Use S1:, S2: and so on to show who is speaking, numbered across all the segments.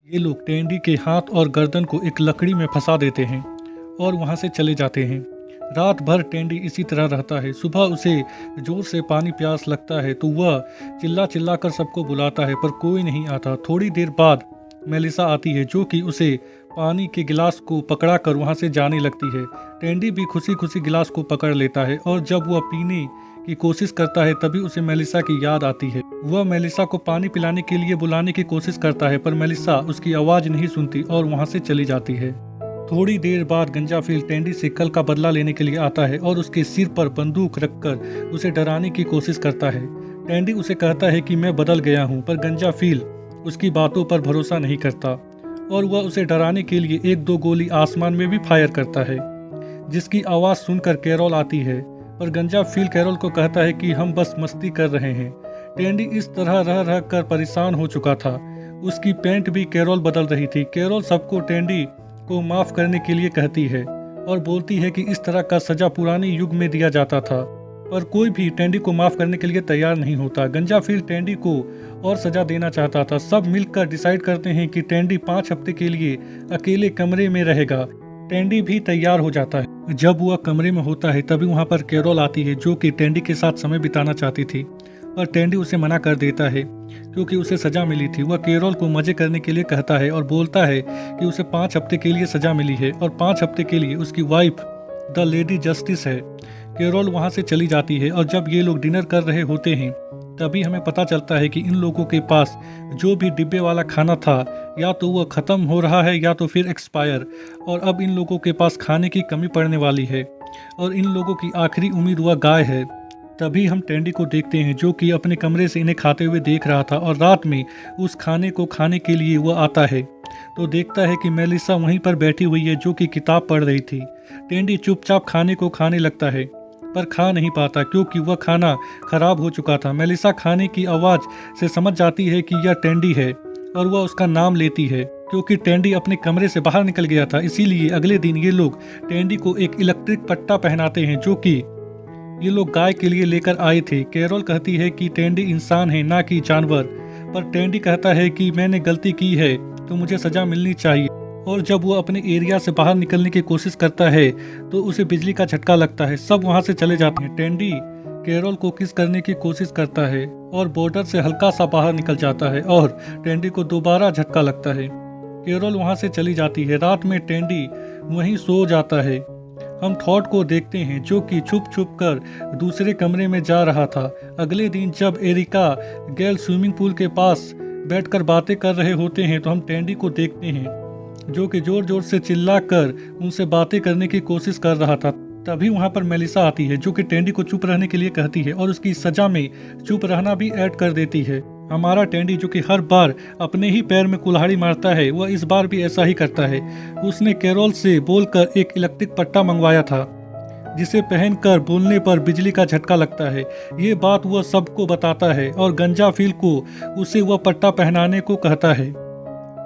S1: ये लोग टेंडी के हाथ और गर्दन को एक लकड़ी में फंसा देते हैं और वहाँ से चले जाते हैं। रात भर टेंडी इसी तरह रहता है। सुबह उसे जोर से पानी प्यास लगता है तो वह चिल्ला चिल्ला कर सबको बुलाता है, पर कोई नहीं आता। थोड़ी देर बाद मेलिसा आती है जो कि उसे पानी के गिलास को पकड़ा कर वहाँ से जाने लगती है। टेंडी भी खुशी खुशी गिलास को पकड़ लेता है और जब वह पीने की कोशिश करता है तभी उसे मेलिसा की याद आती है। वह मेलिसा को पानी पिलाने के लिए बुलाने की कोशिश करता है, पर मेलिसा उसकी आवाज़ नहीं सुनती और वहाँ से चली जाती है। थोड़ी देर बाद गंजाफिल टेंडी से कल का बदला लेने के लिए आता है और उसके सिर पर बंदूक रखकर उसे डराने की कोशिश करता है। टेंडी उसे कहता है कि मैं बदल गया हूँ, पर गंजाफिल उसकी बातों पर भरोसा नहीं करता और वह उसे डराने के लिए एक दो गोली आसमान में भी फायर करता है, जिसकी आवाज़ सुनकर कैरोल आती है। पर गंजाफिल कैरोल को कहता है कि हम बस मस्ती कर रहे हैं। टेंडी इस तरह रह रह कर परेशान हो चुका था। उसकी पैंट भी कैरोल बदल रही थी। कैरोल सबको टेंडी को माफ़ करने के लिए कहती है और बोलती है कि इस तरह का सज़ा पुराने युग में दिया जाता था, पर कोई भी टेंडी को माफ़ करने के लिए तैयार नहीं होता। गंजाफिल टेंडी को और सज़ा देना चाहता था। सब मिलकर डिसाइड करते हैं कि टेंडी 5 हफ्ते के लिए अकेले कमरे में रहेगा। टेंडी भी तैयार हो जाता है। जब वह कमरे में होता है तभी वहाँ पर कैरोल आती है जो कि टेंडी के साथ समय बिताना चाहती थी, पर टेंडी उसे मना कर देता है क्योंकि उसे सज़ा मिली थी। वह कैरोल को मज़े करने के लिए कहता है और बोलता है कि उसे 5 हफ्ते के लिए सज़ा मिली है और 5 हफ्ते के लिए उसकी वाइफ द लेडी जस्टिस है। कैरोल वहाँ से चली जाती है और जब ये लोग डिनर कर रहे होते हैं तभी हमें पता चलता है कि इन लोगों के पास जो भी डिब्बे वाला खाना था या तो वह ख़त्म हो रहा है या तो फिर एक्सपायर, और अब इन लोगों के पास खाने की कमी पड़ने वाली है और इन लोगों की आखिरी उम्मीद वह गाय है। तभी हम टेंडी को देखते हैं जो कि अपने कमरे से इन्हें खाते हुए देख रहा था और रात में उस खाने को खाने के लिए वह आता है तो देखता है कि मेलिसा वहीं पर बैठी हुई है जो कि किताब पढ़ रही थी। टेंडी चुपचाप खाने को खाने लगता है पर खा नहीं पाता क्योंकि वह खाना खराब हो चुका था। मेलिसा खाने की आवाज़ से समझ जाती है कि यह टेंडी है और वह उसका नाम लेती है क्योंकि टेंडी अपने कमरे से बाहर निकल गया था। इसीलिए अगले दिन ये लोग टेंडी को एक इलेक्ट्रिक पट्टा पहनाते हैं जो कि ये लोग गाय के लिए लेकर आए थे। कैरोल कहती है कि टेंडी इंसान है ना कि जानवर, पर टेंडी कहता है कि मैंने गलती की है तो मुझे सज़ा मिलनी चाहिए। और जब वो अपने एरिया से बाहर निकलने की कोशिश करता है तो उसे बिजली का झटका लगता है। सब वहाँ से चले जाते हैं। टेंडी कैरोल को किस करने की कोशिश करता है और बॉर्डर से हल्का सा बाहर निकल जाता है और टेंडी को दोबारा झटका लगता है। कैरोल वहाँ से चली जाती है। रात में टेंडी वहीं सो जाता है। हम थॉट को देखते हैं जो कि छुप छुप कर दूसरे कमरे में जा रहा था। अगले दिन जब एरिका गेल स्विमिंग पूल के पास बैठकर बातें कर रहे होते हैं तो हम टेंडी को देखते हैं जो कि जोर जोर से चिल्लाकर उनसे बातें करने की कोशिश कर रहा था। तभी वहाँ पर मेलिसा आती है जो कि टेंडी को चुप रहने के लिए कहती है और उसकी सजा में चुप रहना भी ऐड कर देती है। हमारा टेंडी जो कि हर बार अपने ही पैर में कुल्हाड़ी मारता है वह इस बार भी ऐसा ही करता है। उसने कैरोल से बोलकर एक इलेक्ट्रिक पट्टा मंगवाया था जिसे पहनकर बोलने पर बिजली का झटका लगता है। ये बात वह सबको बताता है और गंजाफिल को उसे वह पट्टा पहनाने को कहता है।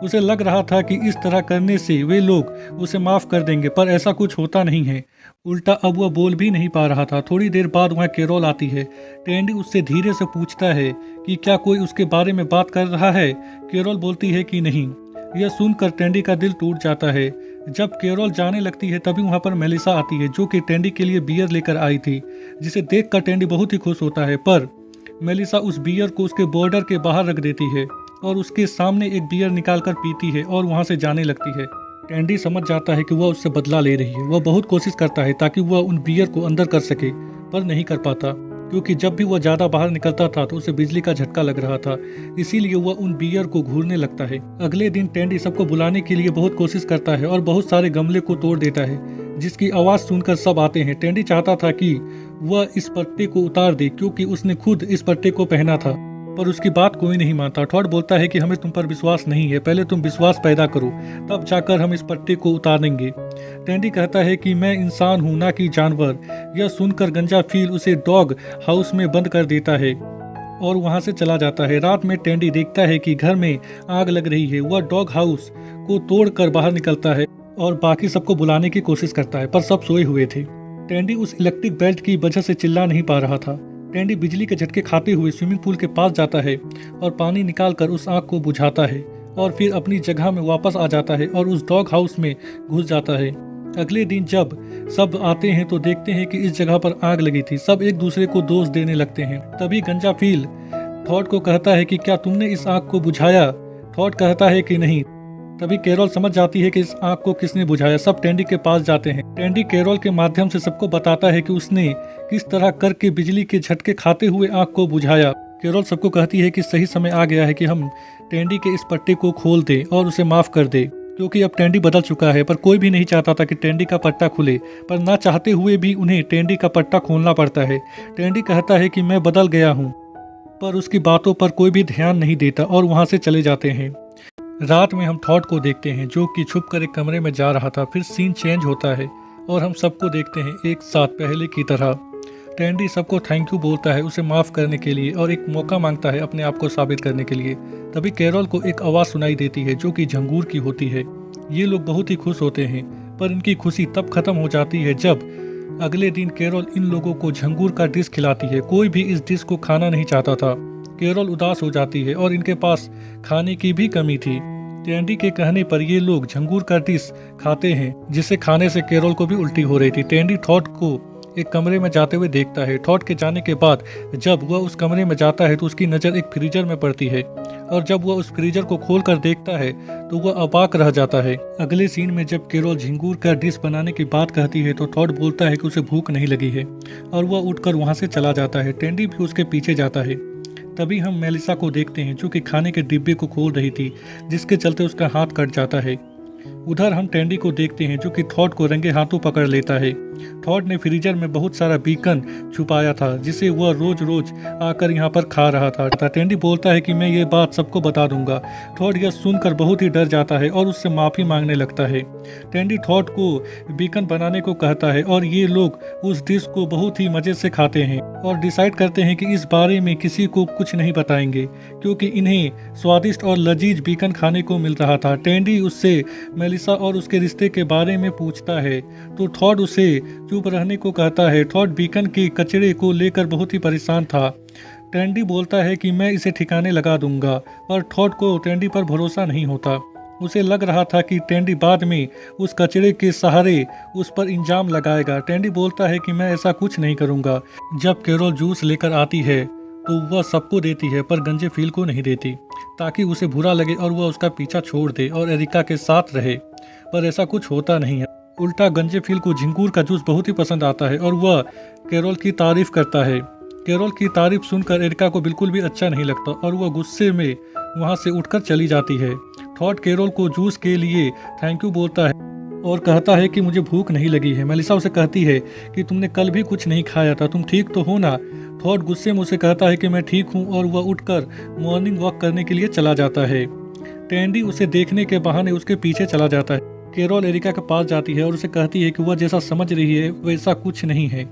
S1: उसे लग रहा था कि इस तरह करने से वे लोग उसे माफ़ कर देंगे, पर ऐसा कुछ होता नहीं है। उल्टा अब वह बोल भी नहीं पा रहा था। थोड़ी देर बाद वहाँ कैरोल आती है। टेंडी उससे धीरे से पूछता है कि क्या कोई उसके बारे में बात कर रहा है। कैरोल बोलती है कि नहीं। यह सुनकर टेंडी का दिल टूट जाता है। जब कैरोल जाने लगती है तभी वहाँ पर मेलिसा आती है जो कि टेंडी के लिए बियर लेकर आई थी, जिसे देखकर टेंडी बहुत ही खुश होता है। पर मेलिसा उस बियर को उसके बॉर्डर के बाहर रख देती है और उसके सामने एक बियर निकालकर पीती है और वहाँ से जाने लगती है। टेंडी समझ जाता है कि वह उससे बदला ले रही है। वह बहुत कोशिश करता है ताकि वह उन बियर को अंदर कर सके, पर नहीं कर पाता क्योंकि जब भी वह ज़्यादा बाहर निकलता था तो उसे बिजली का झटका लग रहा था। इसीलिए वह उन बियर को घूरने लगता है। अगले दिन टेंडी सबको बुलाने के लिए बहुत कोशिश करता है और बहुत सारे गमले को तोड़ देता है जिसकी आवाज़ सुनकर सब आते हैं। टेंडी चाहता था कि वह इस पट्टे को उतार दे क्योंकि उसने खुद इस पट्टे को पहना था, पर उसकी बात कोई नहीं मानता। थॉट बोलता है कि हमें तुम पर विश्वास नहीं है, पहले तुम विश्वास पैदा करो तब जाकर हम इस पट्टे को उतारेंगे। टेंडी कहता है कि मैं इंसान हूँ ना कि जानवर। यह सुनकर गंजाफिल उसे डॉग हाउस में बंद कर देता है और वहाँ से चला जाता है। रात में टेंडी देखता है कि घर में आग लग रही है। वह डॉग हाउस को तोड़कर बाहर निकलता है और बाकी सबको बुलाने की कोशिश करता है, पर सब सोए हुए थे। टेंडी उस इलेक्ट्रिक बेल्ट की वजह से चिल्ला नहीं पा रहा था। टेंडी बिजली के झटके खाते हुए स्विमिंग पूल के पास जाता है और पानी निकालकर उस आग को बुझाता है। और फिर अपनी जगह में वापस आ जाता है और उस डॉग हाउस में घुस जाता है। अगले दिन जब सब आते हैं तो देखते हैं कि इस जगह पर आग लगी थी। सब एक दूसरे को दोष देने लगते हैं। तभी गंजाफील थॉड को कहता है कि क्या तुमने इस आग को बुझाया? थॉड कहता है कि नहीं। तभी कैरोल समझ जाती है कि इस आग को किसने बुझाया। सब टेंडी के पास जाते हैं। टेंडी कैरोल के माध्यम से सबको बताता है कि उसने किस तरह करके बिजली के झटके खाते हुए आग को बुझाया। कैरोल सबको कहती है कि सही समय आ गया है कि हम टेंडी के इस पट्टे को खोल दें और उसे माफ कर दे, क्योंकि अब टेंडी बदल चुका है। पर कोई भी नहीं चाहता था कि टेंडी का पट्टा खुले, पर ना चाहते हुए भी उन्हें टेंडी का पट्टा खोलना पड़ता है। टेंडी कहता है कि मैं बदल गया हूँ, पर उसकी बातों पर कोई भी ध्यान नहीं देता और वहाँ से चले जाते हैं। रात में हम थॉड को देखते हैं जो कि छुप कर एक कमरे में जा रहा था। फिर सीन चेंज होता है और हम सबको देखते हैं एक साथ पहले की तरह। टेंडी सबको थैंक यू बोलता है उसे माफ़ करने के लिए और एक मौका मांगता है अपने आप को साबित करने के लिए। तभी कैरोल को एक आवाज़ सुनाई देती है जो कि झंगूर की होती है। ये लोग बहुत ही खुश होते हैं, पर इनकी खुशी तब खत्म हो जाती है जब अगले दिन कैरोल इन लोगों को झंगूर का डिश खिलाती है। कोई भी इस डिश को खाना नहीं चाहता था। कैरोल उदास हो जाती है और इनके पास खाने की भी कमी थी। टेंडी के कहने पर ये लोग झंगूर का डिश खाते हैं, जिसे खाने से कैरोल को भी उल्टी हो रही थी। टेंडी थॉड को एक कमरे में जाते हुए देखता है। थॉड के जाने के बाद जब वह उस कमरे में जाता है तो उसकी नज़र एक फ्रीजर में पड़ती है और जब वह उस फ्रीजर को खोल कर देखता है तो वह अबाक रह जाता है। अगले सीन में जब कैरोल झिंगूर का डिश बनाने की बात कहती है तो थॉड बोलता है कि उसे भूख नहीं लगी है और वह उठकर वहां से चला जाता है। टेंडी भी उसके पीछे जाता है। तभी हम मेलिसा को देखते हैं जो कि खाने के डिब्बे को खोल रही थी, जिसके चलते उसका हाथ कट जाता है। उधर हम टेंडी को देखते हैं जो कि थॉड को रंगे हाथों पकड़ लेता है। थॉड ने फ्रीजर में बहुत सारा बीकन छुपाया था जिसे वह रोज रोज आकर यहाँ पर खा रहा था। टेंडी बोलता है कि मैं ये बात सबको बता दूंगा। थॉड यह सुनकर बहुत ही डर जाता है और उससे माफ़ी मांगने लगता है। टेंडी थॉड को बीकन बनाने को कहता है और ये लोग उस डिश को बहुत ही मज़े से खाते हैं और डिसाइड करते हैं कि इस बारे में किसी को कुछ नहीं बताएंगे, क्योंकि इन्हें स्वादिष्ट और लजीज बीकन खाने को मिल रहा था। टेंडी उससे मेलिसा और उसके रिश्ते के बारे में पूछता है तो थॉड उसे चुप रहने को कहता है। थॉड बीकन के कचरे को लेकर बहुत ही परेशान था। टेंडी बोलता है कि मैं इसे ठिकाने लगा दूंगा, पर थॉड को टेंडी पर भरोसा नहीं होता। उसे लग रहा था कि टेंडी बाद में उस कचरे के सहारे उस पर इंजाम लगाएगा। टेंडी बोलता है कि मैं ऐसा कुछ नहीं करूंगा। जब कैरोल जूस लेकर आती है तो वह सबको देती है, पर गंजेफील को नहीं देती ताकि उसे बुरा लगे और वह उसका पीछा छोड़ दे और एरिका के साथ रहे। पर ऐसा कुछ होता नहीं है। उल्टा गंजेफील को झिंगूर का जूस बहुत ही पसंद आता है और वह कैरोल की तारीफ करता है। कैरोल की तारीफ सुनकर एरिका को बिल्कुल भी अच्छा नहीं लगता और वह गुस्से में वहां से उठकर चली जाती है। थॉड कैरोल को जूस के लिए थैंक यू बोलता है और कहता है कि मुझे भूख नहीं लगी है। मेलिसा उसे कहती है कि तुमने कल भी कुछ नहीं खाया था, तुम ठीक तो हो ना? थॉड गुस्से में उसे कहता है कि मैं ठीक हूँ और वह उठकर मॉर्निंग वॉक करने के लिए चला जाता है। टेंडी उसे देखने के बहाने उसके पीछे चला जाता है। कैरोल एरिका के पास जाती है और उसे कहती है कि वह जैसा समझ रही है वैसा कुछ नहीं है।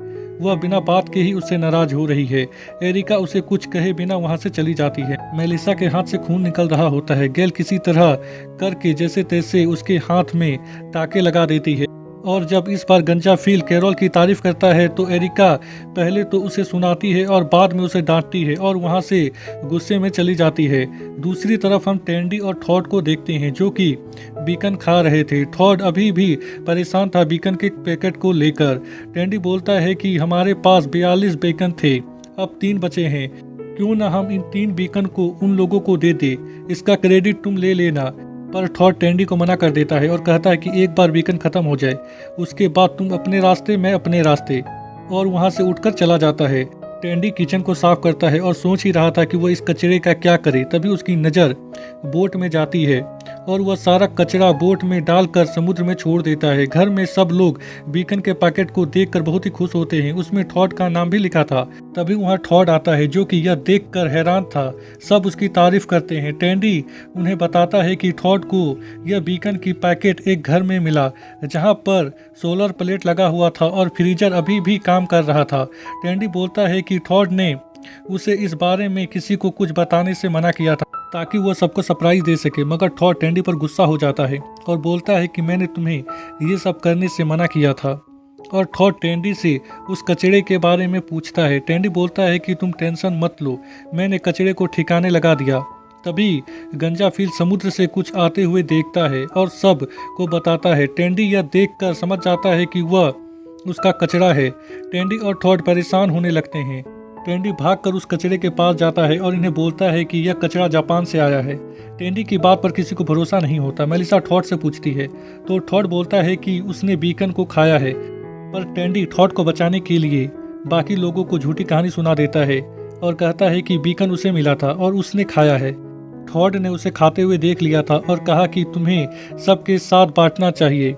S1: वह बिना बात के ही उससे नाराज हो रही है। एरिका उसे कुछ कहे बिना वहां से चली जाती है। मेलिसा के हाथ से खून निकल रहा होता है। गैल किसी तरह करके जैसे तैसे उसके हाथ में टाके लगा देती है और जब इस बार गंजाफील कैरोल की तारीफ करता है तो एरिका पहले तो उसे सुनाती है और बाद में उसे डांटती है और वहां से गुस्से में चली जाती है। दूसरी तरफ हम टेंडी और थॉड को देखते हैं जो कि बीकन खा रहे थे। थॉड अभी भी परेशान था बीकन के पैकेट को लेकर। टेंडी बोलता है कि हमारे पास 42 बीकन थे, अब 3 बचे हैं, क्यों ना हम इन 3 बीकन को उन लोगों को दे दे, इसका क्रेडिट तुम ले लेना। पर थॉड टेंडी को मना कर देता है और कहता है कि एक बार बीकन खत्म हो जाए उसके बाद तुम अपने रास्ते मैं अपने रास्ते, और वहां से उठकर चला जाता है। टेंडी किचन को साफ करता है और सोच ही रहा था कि वह इस कचरे का क्या करे। तभी उसकी नज़र बोट में जाती है और वह सारा कचरा बोट में डालकर समुद्र में छोड़ देता है। घर में सब लोग बीकन के पैकेट को देखकर बहुत ही खुश होते हैं। उसमें थॉड का नाम भी लिखा था। तभी वहाँ थॉड आता है जो कि यह देखकर हैरान था। सब उसकी तारीफ करते हैं। टेंडी उन्हें बताता है कि थॉड को यह बीकन की पैकेट एक घर में मिला जहाँ पर सोलर प्लेट लगा हुआ था और फ्रीजर अभी भी काम कर रहा था। टेंडी बोलता है कि थॉड ने उसे इस बारे में किसी को कुछ बताने से मना किया था ताकि वह सबको सरप्राइज दे सके, मगर थॉड टेंडी पर गुस्सा हो जाता है और बोलता है कि मैंने तुम्हें ये सब करने से मना किया था। और थॉड टेंडी से उस कचरे के बारे में पूछता है। टेंडी बोलता है कि तुम टेंशन मत लो, मैंने कचरे को ठिकाने लगा दिया तभी गंजाफील समुद्र से कुछ आते हुए देखता है और सब को बताता है। टेंडी यह देखकर समझ जाता है कि वह उसका कचरा है। टेंडी और थॉड परेशान होने लगते हैं। टेंडी भागकर उस कचरे के पास जाता है और इन्हें बोलता है कि यह कचरा जापान से आया है। टेंडी की बात पर किसी को भरोसा नहीं होता। मेलिसा थॉड से पूछती है तो थॉड बोलता है कि उसने बीकन को खाया है, पर टेंडी थॉड को बचाने के लिए बाकी लोगों को झूठी कहानी सुना देता है और कहता है कि बीकन उसे मिला था और उसने खाया है। थॉड ने उसे खाते हुए देख लिया था और कहा कि तुम्हें सबके साथ बांटना चाहिए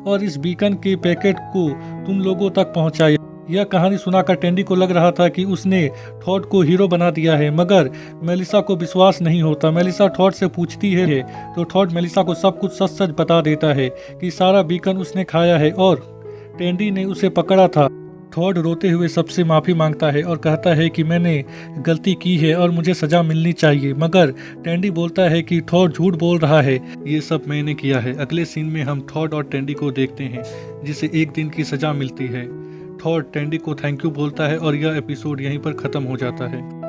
S1: और इस बीकन के पैकेट को तुम लोगों तक पहुंचाया। यह कहानी सुनाकर टेंडी को लग रहा था कि उसने थॉड को हीरो बना दिया है, मगर मेलिसा को विश्वास नहीं होता। मेलिसा थॉड से पूछती है तो थॉड मेलिसा को सब कुछ सच सच बता देता है कि सारा बीकन उसने खाया है और टेंडी ने उसे पकड़ा था। थॉड रोते हुए सबसे माफ़ी मांगता है और कहता है कि मैंने गलती की है और मुझे सज़ा मिलनी चाहिए, मगर टेंडी बोलता है कि थॉड झूठ बोल रहा है, ये सब मैंने किया है। अगले सीन में हम थॉड और टेंडी को देखते हैं जिसे एक दिन की सज़ा मिलती है। थॉड टेंडी को थैंक यू बोलता है और यह एपिसोड यहीं पर ख़त्म हो जाता है।